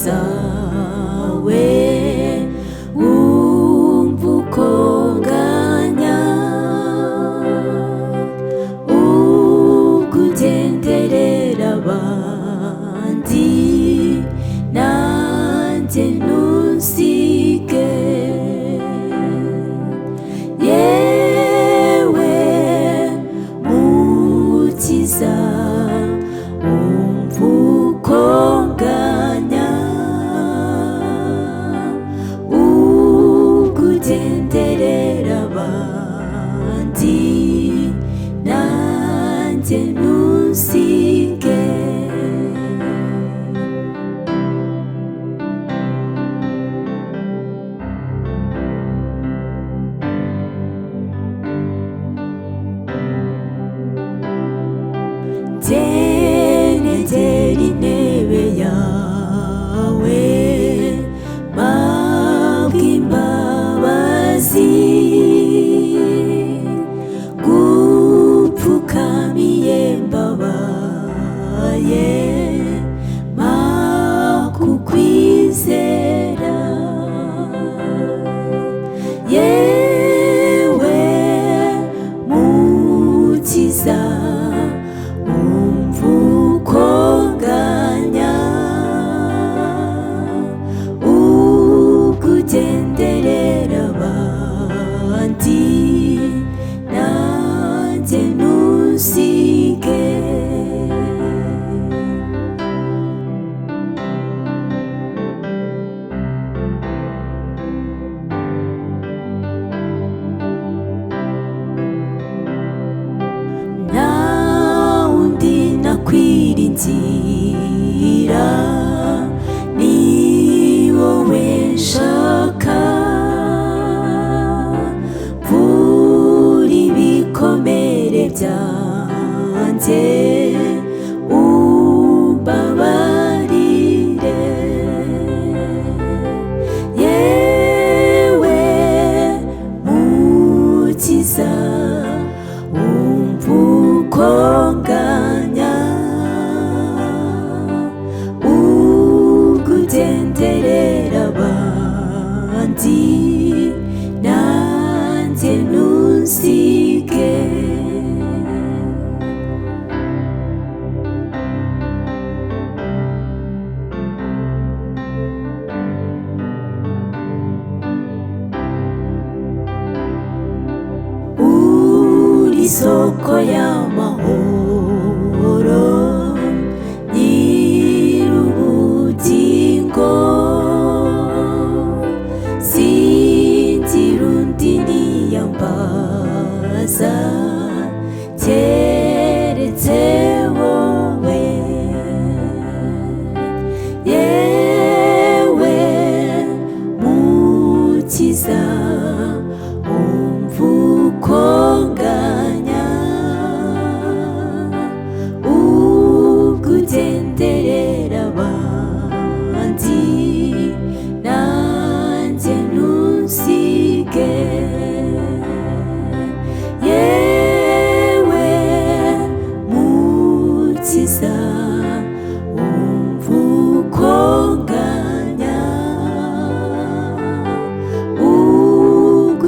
zawe wumva uko nganya, ugenderera abandi nanjye ntusige. Yewe Mukiza wumva uko nganya, ugenderera abandi nanjye ntusige. Negera intebe yawe mpabwa imbabazi, gupfukamiye mbabaye kukwizera. Yewe Mukiza wumva uko nganya, ugenderera abandi nanjye ntusige. Nakwiringira ni wowe nshaka, vura ibikomere byanjye umbabarire. Yewe Mukiza wumva uko nganya, ugenderera abandi nanjye ntusige. Uri isoko y'amahoro, nyir'ubugingo, singira undi niyambaza keretse wowe. Yewe Mukiza wumva uko nganya, ugenderera abandi nanjye ntusige. Yewe Mukiza wumva uko nganya,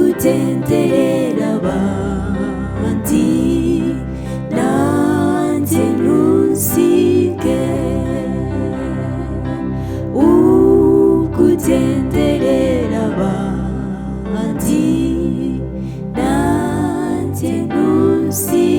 ugenderera abandi nanjye ntusige. Ugenderera abandi nanjye ntusige.